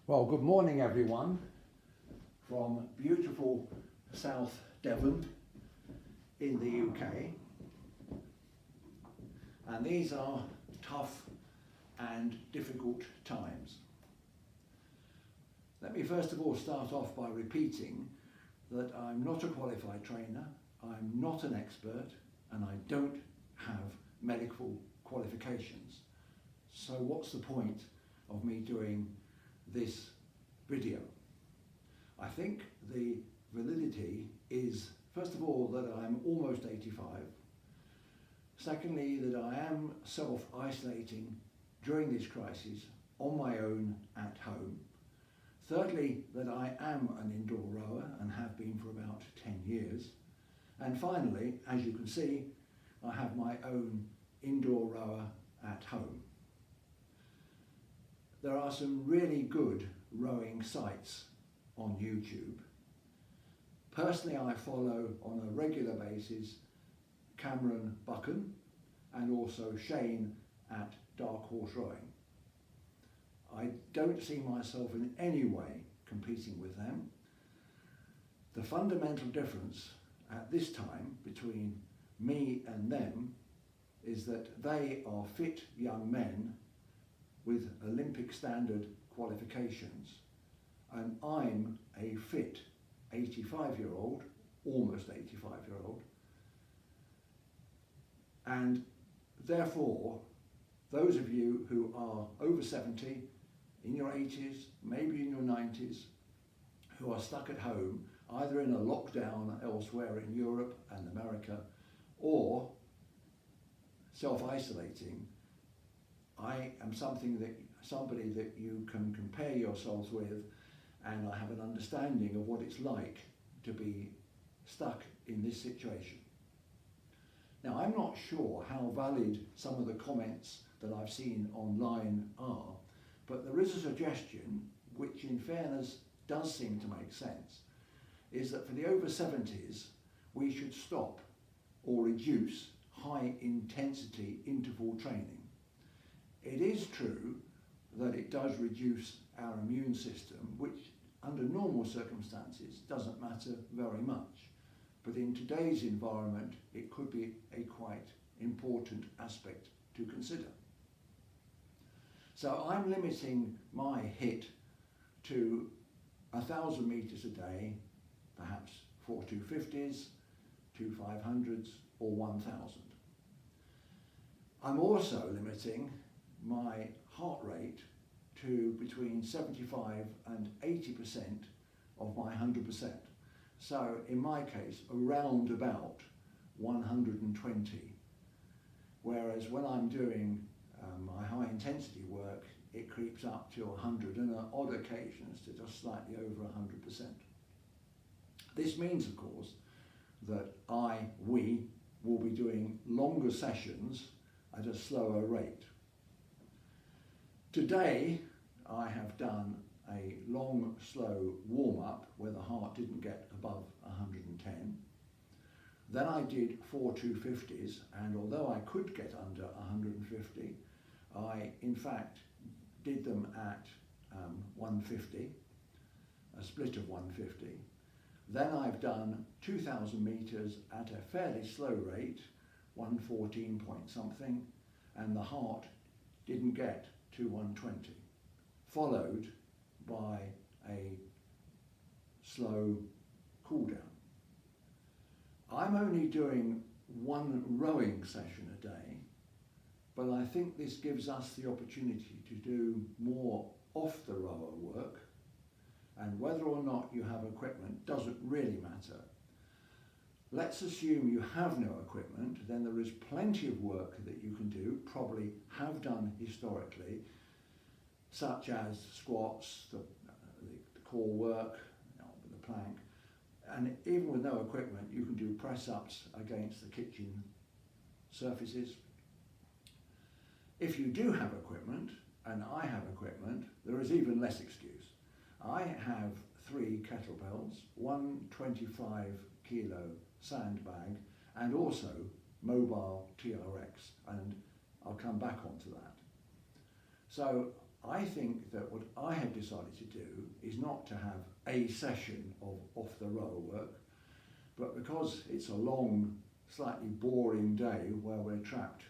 Well, good morning everyone from beautiful South Devon in the UK. And these are tough and difficult times. Let me first of all start off by repeating that I'm not a qualified trainer, I'm not an expert, and I don't have medical qualifications. So what's the point of me doing this video? I think the validity is, first of all, that I'm almost 85. Secondly, that I am self-isolating during this crisis on my own at home. Thirdly, that I am an indoor rower and have been for about 10 years. And finally, as you can see, I have my own indoor rower at home. There are some really good rowing sites on YouTube. Personally, I follow on a regular basis Cameron Buchan and also Shane at Dark Horse Rowing. I don't see myself in any way competing with them. The fundamental difference at this time between me and them is that they are fit young men with Olympic standard qualifications, and I'm a fit 85-year-old, almost 85-year-old, and therefore those of you who are over 70, in your 80s, maybe in your 90s, who are stuck at home, either in a lockdown elsewhere in Europe and America, or self-isolating, I am somebody that you can compare yourselves with, and I have an understanding of what it's like to be stuck in this situation. Now, I'm not sure how valid some of the comments that I've seen online are, but there is a suggestion, which in fairness does seem to make sense, is that for the over 70s, we should stop or reduce high intensity interval training. It is true that it does reduce our immune system, which under normal circumstances doesn't matter very much. But in today's environment, it could be a quite important aspect to consider. So I'm limiting my HIIT to 1,000 meters a day, perhaps 4 250s, 2 500s, or 1,000. I'm also limiting my heart rate to between 75 and 80% of my 100%. So in my case, around about 120. Whereas when I'm doing my high intensity work, it creeps up to 100 and on odd occasions to just slightly over 100%. This means, of course, that we will be doing longer sessions at a slower rate. Today, I have done a long, slow warm-up where the heart didn't get above 110. Then I did 4 250s, and although I could get under 150, I in fact did them at 150, a split of 150. Then I've done 2,000 meters at a fairly slow rate, 114 point something, and the heart didn't get to 120, followed by a slow cool down. I'm only doing one rowing session a day, but I think this gives us the opportunity to do more off the rower work, and whether or not you have equipment doesn't really matter. Let's assume you have no equipment, then there is plenty of work that you can do, probably have done historically, such as squats, the core work, the plank, and even with no equipment, you can do press-ups against the kitchen surfaces. If you do have equipment, and I have equipment, there is even less excuse. I have 3 kettlebells, 1 25 kilo sandbag, and also mobile TRX, and I'll come back onto that. So I think that what I have decided to do is not to have a session of off the rower work, but because it's a long, slightly boring day where we're trapped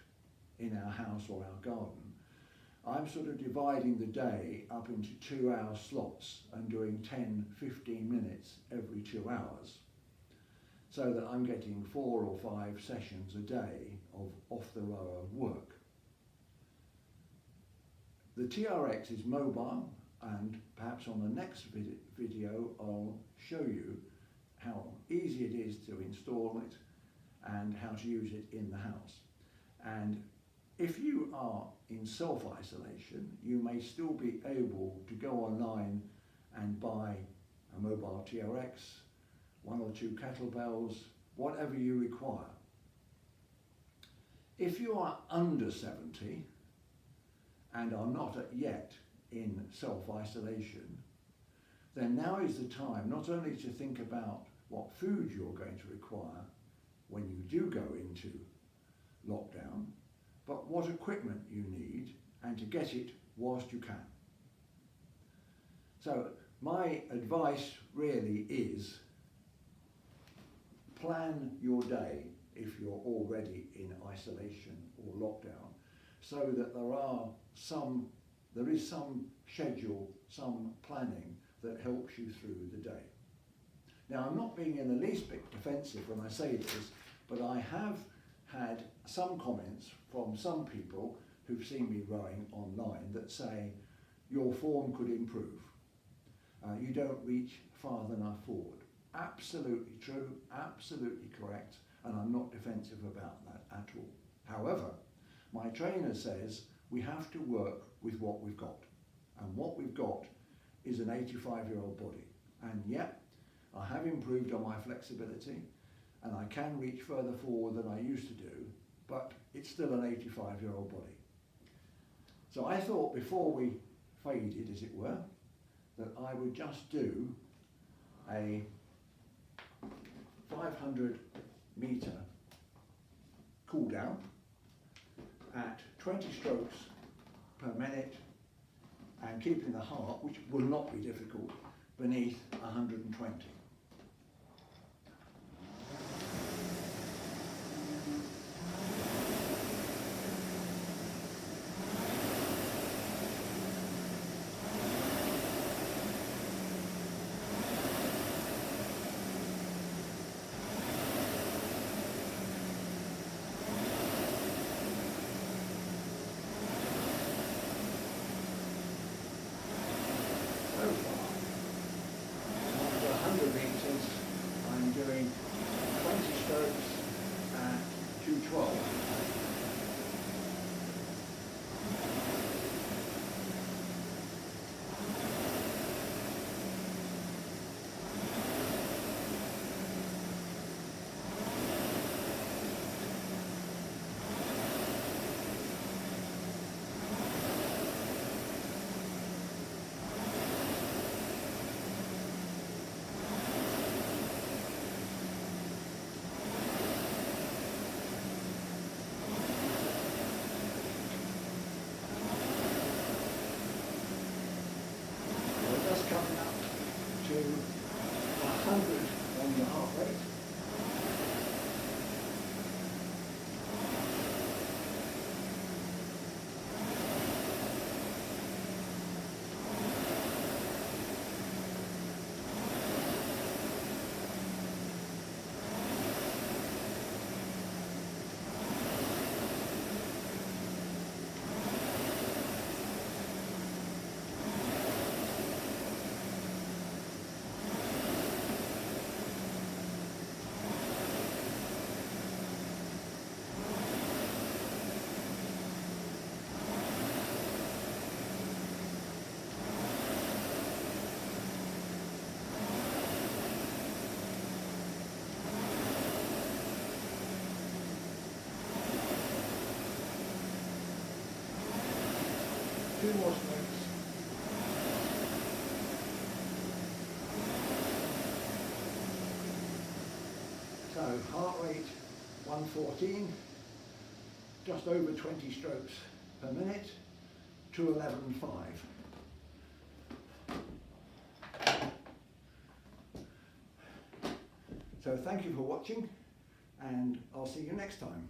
in our house or our garden, I'm sort of dividing the day up into 2-hour slots and doing 10-15 minutes every 2 hours, so that I'm getting 4 or 5 sessions a day of off-the-rower work. The TRX is mobile, and perhaps on the next video I'll show you how easy it is to install it and how to use it in the house. And if you are in self-isolation, you may still be able to go online and buy a mobile TRX, 1 or 2 kettlebells, whatever you require. If you are under 70 and are not yet in self-isolation, then now is the time not only to think about what food you're going to require when you do go into lockdown, but what equipment you need, and to get it whilst you can. So my advice really is plan your day if you're already in isolation or lockdown, so that there is some schedule, some planning that helps you through the day. Now, I'm not being in the least bit defensive when I say this, but I have had some comments from some people who've seen me rowing online that say your form could improve. You don't reach far enough forward. Absolutely true, absolutely correct, and I'm not defensive about that at all. However, my trainer says we have to work with what we've got, and what we've got is an 85-year-old body. And yet, I have improved on my flexibility, and I can reach further forward than I used to do, but it's still an 85-year-old body. So I thought before we faded, as it were, that I would just do a 500 metre cool down at 20 strokes per minute, and keeping the heart, which will not be difficult, beneath 120. So far, after 100 metres, I'm doing 20 strokes at 212. Coming up to 100 on the heart rate. Two more strokes. So heart rate 114, just over 20 strokes per minute, 211.5. So thank you for watching, and I'll see you next time.